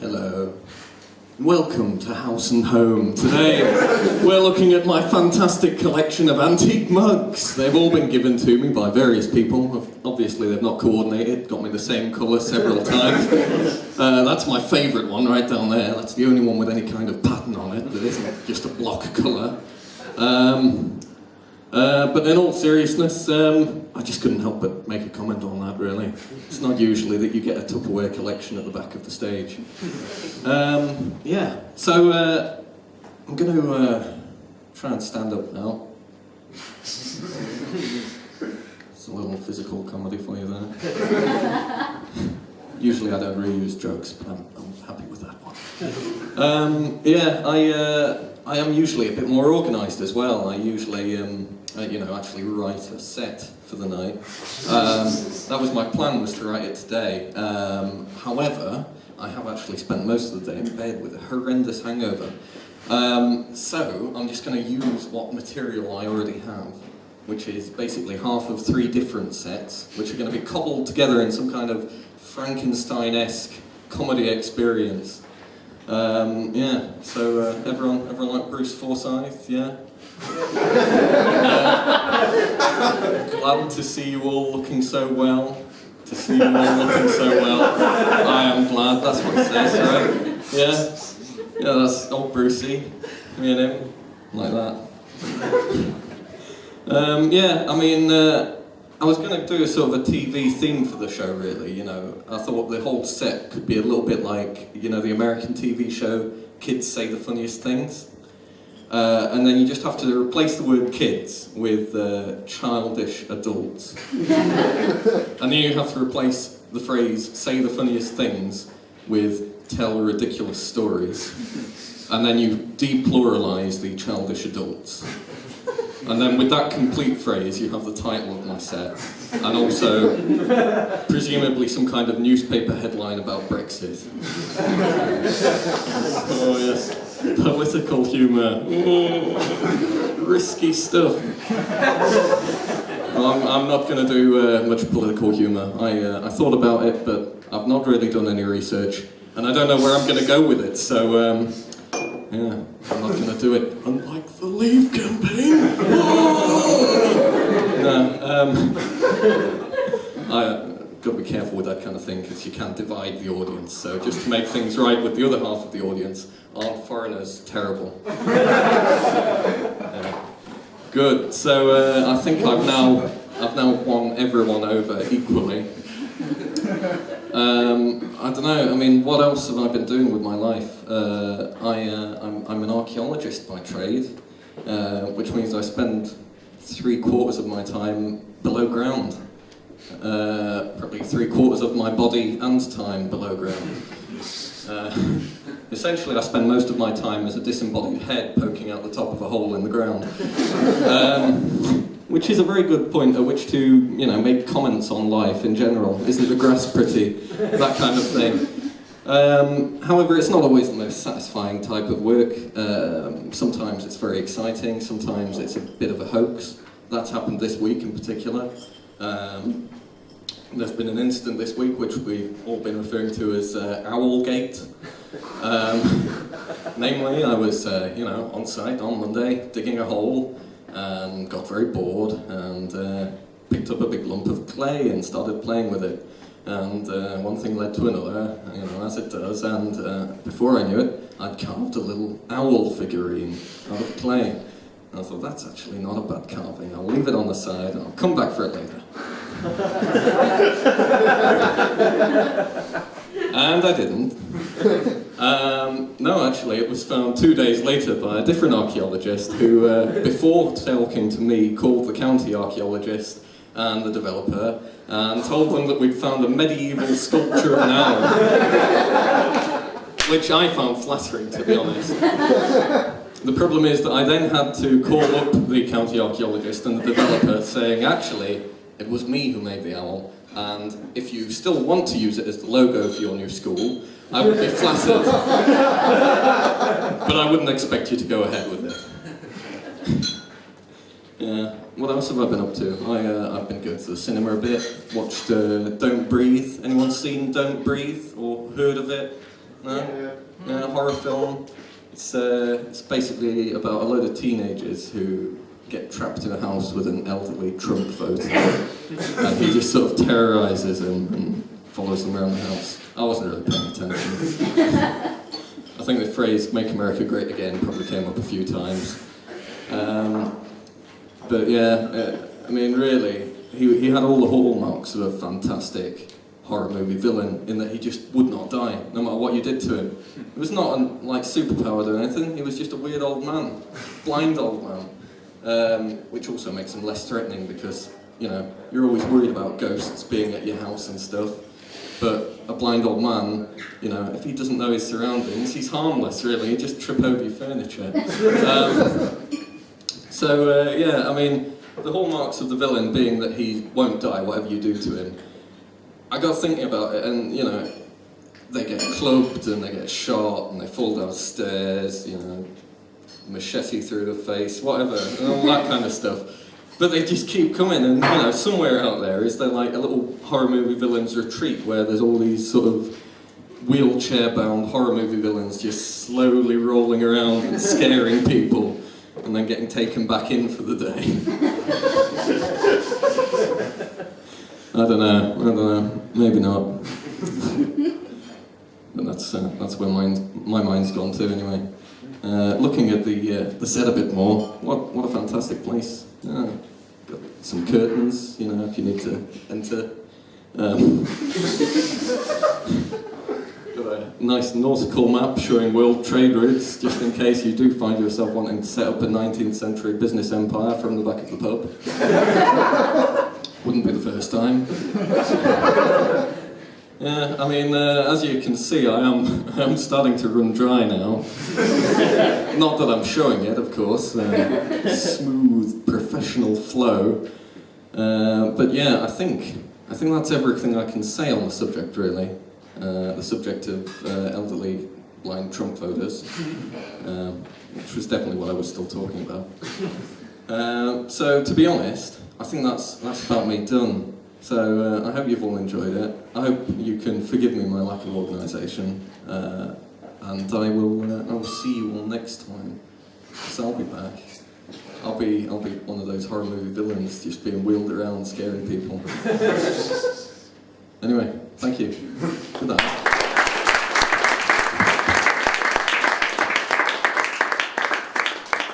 Hello. Welcome to House and Home. Today we're looking at my fantastic collection of antique mugs. They've all been given to me by various people. Obviously they've not coordinated, got me the same colour several times. That's my favourite one right down there. That's the only one with any kind of pattern on it that isn't just a block colour. But in all seriousness, I just couldn't help but make a comment on that, really. It's not usually that you get a Tupperware collection at the back of the stage. Yeah, so I'm going to try and stand up now. It's a little physical comedy for you there. Usually I don't reuse jokes, but I'm happy with that one. Yeah, I am usually a bit more organised as well. I usually, actually write a set for the night. That was my plan, was to write it today. However, I have actually spent most of the day in bed with a horrendous hangover. So I'm just going to use what material I already have, which is basically half of 3 different sets, which are going to be cobbled together in some kind of Frankenstein-esque comedy experience. Yeah, so everyone like Bruce Forsyth, yeah? Glad to see you all looking so well. I am glad, that's what it says, right? Yeah, that's old Brucey, me and him, like that. Yeah, I mean, I was going to do a sort of a TV theme for the show, really, you know. I thought the whole set could be a little bit like, you know, the American TV show Kids Say the Funniest Things. And then you just have to replace the word kids with childish adults. And then you have to replace the phrase say the funniest things with tell ridiculous stories. And then you depluralise the childish adults. And then with that complete phrase, you have the title of my set. And also, presumably, some kind of newspaper headline about Brexit. Oh, yes. Political humour. Risky stuff. I'm not going to do much political humour. I thought about it, but I've not really done any research. And I don't know where I'm going to go with it, so... yeah, I'm not going to do it. Unlike the Leave campaign. I've got to be careful with that kind of thing because you can't divide the audience. So just to make things right with the other half of the audience, aren't foreigners terrible? Good. So I think I've now won everyone over equally. I don't know, I mean, what else have I been doing with my life? I'm an archaeologist by trade, which means I spend 3/4 of my time below ground. Probably 3/4 of my body and time below ground. Essentially, I spend most of my time as a disembodied head poking out the top of a hole in the ground. Which is a very good point at which to, you know, make comments on life in general. Isn't the grass pretty? That kind of thing. However, it's not always the most satisfying type of work. Sometimes it's very exciting, sometimes it's a bit of a hoax. That's happened this week in particular. There's been an incident this week which we've all been referring to as Owlgate. Namely, I was, on site on Monday, digging a hole, and got very bored and picked up a big lump of clay and started playing with it. And one thing led to another, you know, as it does, and before I knew it, I'd carved a little owl figurine out of clay. And I thought, that's actually not a bad carving. I'll leave it on the side and I'll come back for it later. And I didn't. No, actually, it was found 2 days later by a different archaeologist who, before talking to me, called the county archaeologist and the developer and told them that we'd found a medieval sculpture of an owl. Which I found flattering, to be honest. The problem is that I then had to call up the county archaeologist and the developer saying, actually, it was me who made the owl, and if you still want to use it as the logo for your new school, I would be flattered. But I wouldn't expect you to go ahead with it. Yeah. What else have I been up to? I've been going to the cinema a bit, watched Don't Breathe. Anyone seen Don't Breathe or heard of it? No? Yeah, horror film. It's basically about a load of teenagers who get trapped in a house with an elderly Trump voter, and he just sort of terrorises them and follows them around the house. I wasn't really paying attention. I think the phrase "Make America Great Again" probably came up a few times. But yeah, I mean, really, he had all the hallmarks of a fantastic horror movie villain in that he just would not die, no matter what you did to him. He was not like superpowered or anything, he was just a weird old man, blind old man, which also makes him less threatening because, you know, you're always worried about ghosts being at your house and stuff, but a blind old man, you know, if he doesn't know his surroundings, he's harmless really, he'd just trip over your furniture. Yeah, I mean, the hallmarks of the villain being that he won't die, whatever you do to him. I got thinking about it, and you know, they get clubbed and they get shot and they fall downstairs, you know, machete through the face, whatever, and all that kind of stuff. But they just keep coming, and you know, somewhere out there is there like a little horror movie villain's retreat where there's all these sort of wheelchair-bound horror movie villains just slowly rolling around and scaring people, and then getting taken back in for the day. I don't know, maybe not. But that's where my mind's gone to anyway. Looking at the set a bit more, what a fantastic place. Got some curtains, you know, if you need to enter. Got a nice nautical map showing world trade routes, just in case you do find yourself wanting to set up a 19th century business empire from the back of the pub. Wouldn't be the first time. Yeah, I mean, as you can see, I am starting to run dry now. Not that I'm showing it, of course. Smooth, professional flow. But yeah, I think that's everything I can say on the subject, really. The subject of elderly blind Trump voters, which was definitely what I was still talking about. So, to be honest, I think that's about me done. So I hope you've all enjoyed it. I hope you can forgive me my lack of organisation, and I will see you all next time. So I'll be back. I'll be one of those horror movie villains, just being wheeled around, scaring people. Anyway, thank you.